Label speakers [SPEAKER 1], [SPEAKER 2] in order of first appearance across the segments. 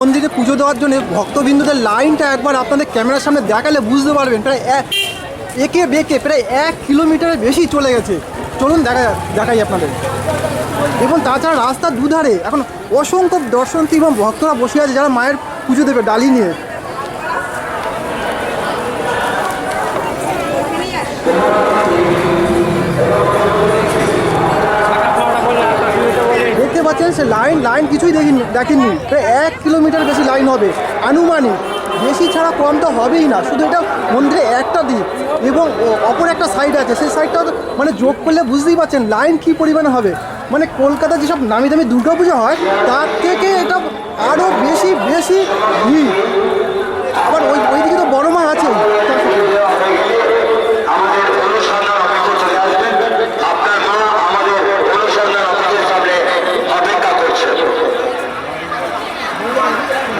[SPEAKER 1] মন্দিরে পুজো দেওয়ার জন্য ভক্তবৃন্দদের লাইনটা একবার আপনাদের ক্যামেরার সামনে দেখালে বুঝতে পারবেন প্রায় একে বেঁকে প্রায় 1 কিলোমিটারের বেশি চলে গেছে। চলুন দেখাই আপনাদের। এবং তাছাড়া রাস্তার দুধারে এখন অসংখ্য দর্শনার্থী এবং ভক্তরা বসে আছে যারা মায়ের পুজো দেবে ডালি নিয়ে। দেখতে পাচ্ছেন সে লাইন কিছুই দেখেননি প্রায় 1 কিলোমিটার বেশি লাইন হবে আনুমানিক, বেশি ছাড়া কম তো হবেই না। শুধু এটা মন্দিরে একটা দিক এবং অপর একটা সাইড আছে, সেই সাইডটা মানে যোগ করলে বুঝতেই পারছেন লাইন কী পরিমাণে হবে। মানে কলকাতা যেসব নামি দামি দুর্গাপুজো হয় তার থেকে এটা আরও বেশি ভিড়। আবার ওইদিকে তো বড় মা আছে।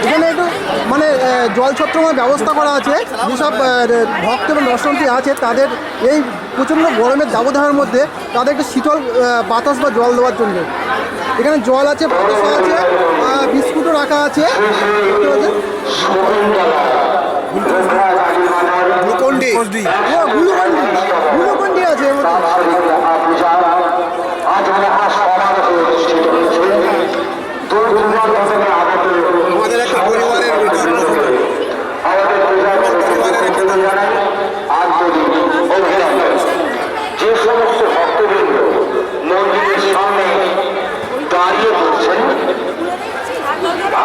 [SPEAKER 1] এখানে একটু মানে জল ছত্রমার ব্যবস্থা করা আছে, যেসব ভক্ত এবং দর্শনার্থী আছে তাদের এই প্রচণ্ড গরমের দাবদাহের মধ্যে তাদের একটু শীতল বাতাস বা জল দেওয়ার জন্য। এখানে জল আছে, বাতাসা আছে, বিস্কুটও রাখা আছে। গ্লুকন্ডি আছে এর মধ্যে।
[SPEAKER 2] আমাদের একটা পরিবারের
[SPEAKER 3] যে সমস্ত ভক্তবৃন্দ মন্দিরের সামনে দাঁড়িয়ে পড়ছেন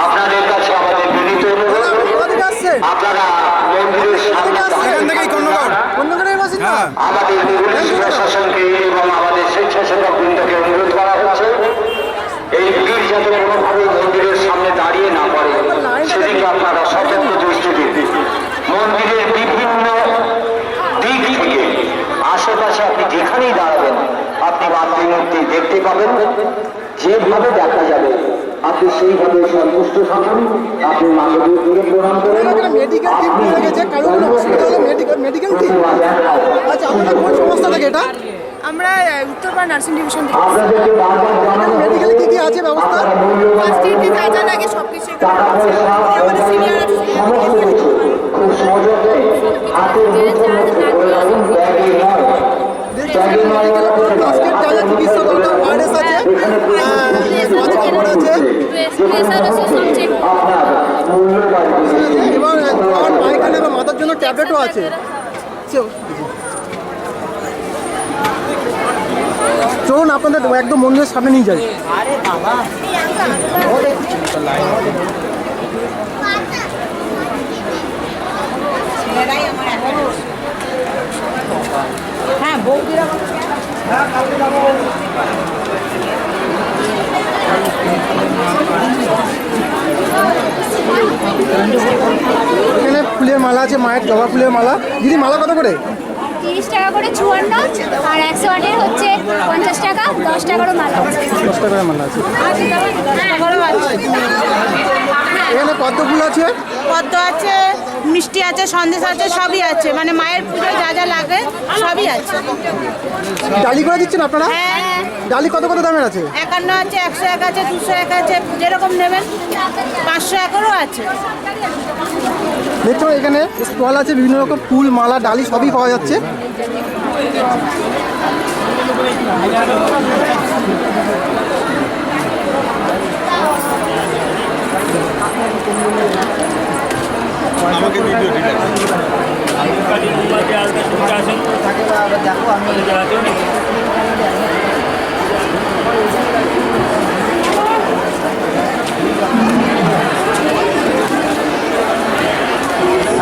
[SPEAKER 3] আপনাদের কাছে আমাদের বিনীত অনুরোধ, আপনারা মন্দিরের সামনে আমাদের পুলিশ প্রশাসনকে এবং আমাদের স্বেচ্ছাসেবক বৃন্দকে অনুরোধ করা হচ্ছে এই ভিড় যাতে কোনোভাবে মন্দিরের সামনে দাঁড়িয়ে না পড়ে সেদিকে আপনারা সতর্ক দৃষ্টি দিন। মন্দিরের বিভিন্ন দিক থেকে আশেপাশে আপনি যেখানেই দাঁড়াবেন আপনি মাতৃমূর্তি দেখতে পাবেন, যেভাবে দেখা যাবে আপনি সেইভাবে সন্তুষ্ট থাকুন। আপনি মাতৃমূর্তিকে প্রণাম করেন।
[SPEAKER 4] আমরা উত্তরপাড়া নার্সিং ডিভিশন থেকে।
[SPEAKER 1] মেডিকেলে কি আছে ব্যবস্থা?
[SPEAKER 4] ফার্স্ট এডে যা যা লাগে সব কিছু আমাদের সিনিয়র
[SPEAKER 1] এবং আমার পায়খানা এবং মাথার জন্য ট্যাবলেটও আছে। চলুন আপনাদের একদম মন্দিরের সামনে নিয়ে যাই।
[SPEAKER 4] হ্যাঁ বৌদিরা
[SPEAKER 1] এখানে ফুলের মালা আছে, মায়ের জবা ফুলের মালা। দিদি মালা কত করে?
[SPEAKER 5] 30 টাকা করে 54, আর 108 হচ্ছে 50 টাকা, 10 টাকারও মালা আছে।
[SPEAKER 1] 10 টাকার মালা আছে। এখানে পদ্ম ফুল আছে,
[SPEAKER 4] পদ্ম আছে, মিষ্টি আছে, সন্দেশ আছে, সবই আছে। মানে মায়ের পুজোয় যা যা লাগে সবই আছে।
[SPEAKER 1] ডালি করে দিচ্ছেন আপনারা?
[SPEAKER 5] হ্যাঁ,
[SPEAKER 1] ডালি কত কত দামের আছে?
[SPEAKER 4] 51 আছে, 101 আছে, 201 আছে, যেরকম নেবেন। 501-এরও আছে।
[SPEAKER 1] দেখছো এখানে স্টল আছে, বিভিন্ন রকম ফুল মালা ডালি সবই পাওয়া যাচ্ছে।
[SPEAKER 2] আমাকে ভিডিও ঠিক আছে।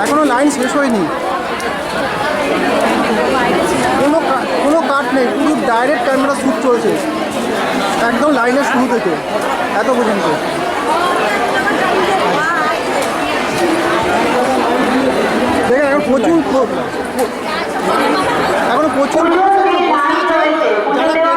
[SPEAKER 1] এখনো লাইন শেষ হয়নি, কোনো কাট নেই, পুরো ডাইরেক্ট ক্যামেরা শ্যুট চলছে একদম লাইনের শুরু থেকে এত পর্যন্ত। দেখেন এখন প্রচুর যারা পেরে উঠছে না।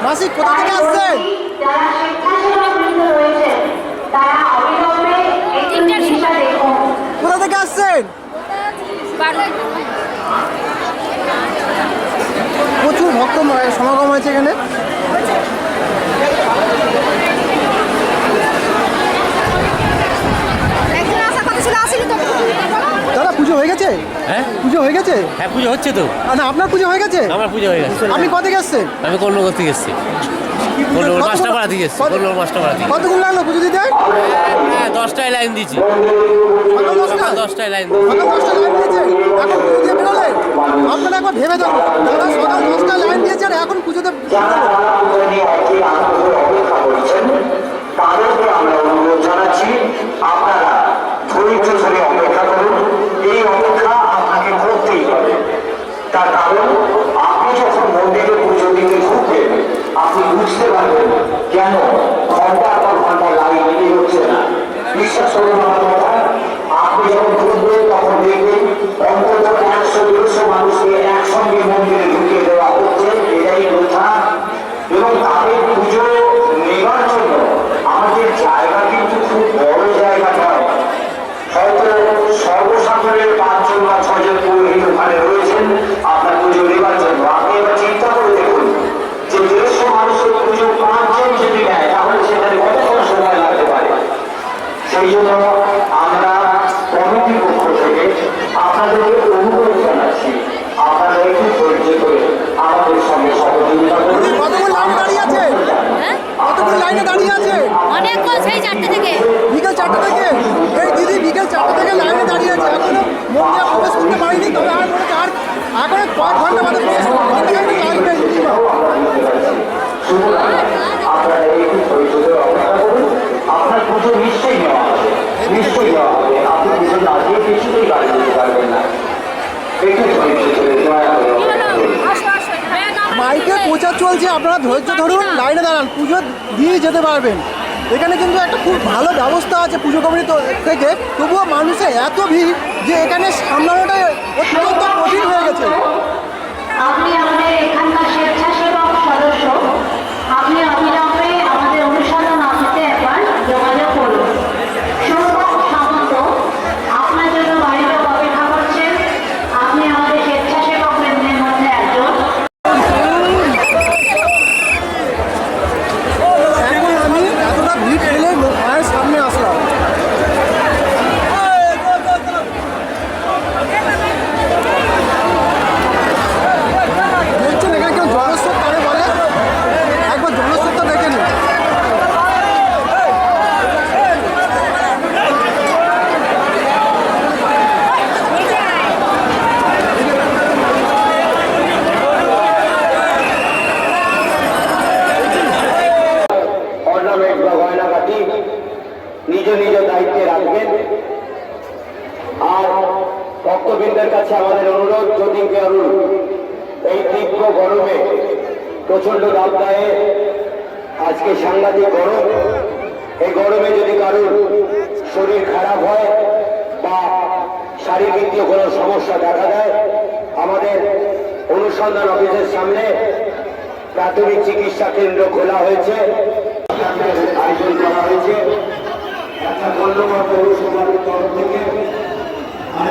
[SPEAKER 1] মাসিক কোথা থেকে আসছেন? প্রচুর ভক্ত সমাগম হয়েছে এখানে। দাদা পুজো হয়ে গেছে?
[SPEAKER 6] হ্যাঁ
[SPEAKER 1] পুজো হয়ে গেছে?
[SPEAKER 6] হ্যাঁ পুজো হচ্ছে তো।
[SPEAKER 1] না আপনার পুজো হয়ে গেছে?
[SPEAKER 6] আমার পুজো হয়ে গেছে।
[SPEAKER 1] আপনি কত এসছেন?
[SPEAKER 6] আমি কল্যাণগর থেকে এসেছি। কল্যাণগর মাস্টারপাড়া থেকে এসেছি। কল্যাণগর মাস্টারপাড়া থেকে।
[SPEAKER 1] কতক্ষণ লাগলো পুজো দিতে?
[SPEAKER 6] হ্যাঁ 10টায় লাইন দিয়েছি।
[SPEAKER 1] সকাল
[SPEAKER 6] 10টায় লাইন দিয়েছি।
[SPEAKER 1] সকাল 10টায় লাইন দিয়েছে, এখন পুজো দিয়ে বেরোলেন? আপনারা একবার ভেবে দেখুন, দাদা সকাল 10টায় লাইন দিয়েছে আর এখন পুজোতে
[SPEAKER 3] তাদেরকে আমরা অনুরোধ জানাচ্ছি, আপনারা ধৈর্য ধরে অপেক্ষা করুন। এই অপেক্ষা আপনাকে করতেই হবে। তার কারণ আপনি যখন মন্দিরে পুজো দিতে ঢুকবেন, আপনি বুঝতে পারবেন কেন ঘন্টার পর ঘন্টা লাইন লেগে হচ্ছে না। বিশ্বাস করুন আমার কথা, আপনি যখন ঢুকবেন তখন দেখবেন অন্তত 100-150 মানুষকে একসঙ্গে মন্দিরে ঢুকিয়ে দেওয়া হচ্ছে। এটাই প্রথা। এবং তাদের পুজো নেবার জন্য আমাদের জায়গা কিন্তু খুব বড় জায়গা নয়। হয়তো সর্বসাধারণের 5 বা 6 জন পুরোহিত ওখানে রয়েছেন আপনার পুজো নেবার জন্য। আপনি এবার চিন্তা করে দেখুন যে 150 মানুষের পুজো 5 জন যদি নেয় তাহলে সেখানে কতক্ষণ সময় লাগতে পারে। সেই জন্য আমরা কমিটির পক্ষ থেকে আপনাদেরকে অনুরোধ জানাচ্ছি, আপনারা একটু ধৈর্য করে আমাদের সঙ্গে সহযোগিতা করুন।
[SPEAKER 1] কতক্ষণ লাইনে দাঁড়িয়ে আছে? কতক্ষণ লাইনে দাঁড়িয়ে আছে?
[SPEAKER 5] অনেকক্ষণ, সেই 4টে থেকে।
[SPEAKER 1] বিকেল 4টা থেকে? এই দিদি বিকেল 4টা থেকে লাইনে দাঁড়িয়ে আছে, এখনো মন্দিরে প্রবেশ করতে পারিনি। তবে আর মনে হচ্ছে আর এখনো কয়েক ঘন্টা বাদে প্রবেশ করতে লাইন নেই।
[SPEAKER 3] আপনারা একটু ধৈর্য ধরে অপেক্ষা করুন। আপনার পুজো নিশ্চয়ই নেওয়া হবে, নিশ্চয়ই নেওয়া হবে। আপনি পুজো না দিয়ে কিছুতেই গাড়ি দিতে পারবেন না। একটু ধৈর্য ধরে দয়া করে অপেক্ষা করুন।
[SPEAKER 1] মাইকে প্রচার চলছে, আপনারা ধৈর্য ধরুন, লাইনে দাঁড়ান, পুজো দিয়ে যেতে পারবেন। এখানে কিন্তু একটা খুব ভালো ব্যবস্থা আছে পুজো কমিটি থেকে, তবুও মানুষের এত ভিড় যে এখানে সামলানোটাই অত্যন্ত কঠিন হয়ে গেছে।
[SPEAKER 7] আপনি আমাদের এখানকার স্বেচ্ছাসেবক সদস্য, আপনি অবিলম্বে আমাদের অনুসন্ধান অফিসে একবার যোগাযোগ করুন। সৌরভ সামন্ত আপনার জন্য বাড়িতে অপেক্ষা করছেন। আপনি আমাদের স্বেচ্ছাসেবক বৃন্দের মধ্যে একজন।
[SPEAKER 1] এখন আমি এতটা ভিড় ঠেলে মায়ের সামনে আসলাম। দেখছেন এখানে কেউ জলস্রোত কারে বলে? একবার জলস্রোতটা দেখে নিন।
[SPEAKER 3] অর্নামেন্ট বা গয়নাগাটি নিজ নিজ দায়িত্বে রাখবেন। আর ভক্তবৃন্দের কাছে আমাদের অনুরোধ, যদি কেউ এই তীব্র গরমে প্রচন্ড দাবদাহে, আজকে সাংঘাতিক গরম, এই গরমে যদি কারোর শরীর খারাপ হয় বা শারীরিক কোনো সমস্যা দেখা দেয়, আমাদের অনুসন্ধান অফিসের সামনে প্রাথমিক চিকিৎসা কেন্দ্র খোলা হয়েছে, আয়োজন করা হয়েছে। একটা কল্যাণ পৌরসভার তরফ থেকে আর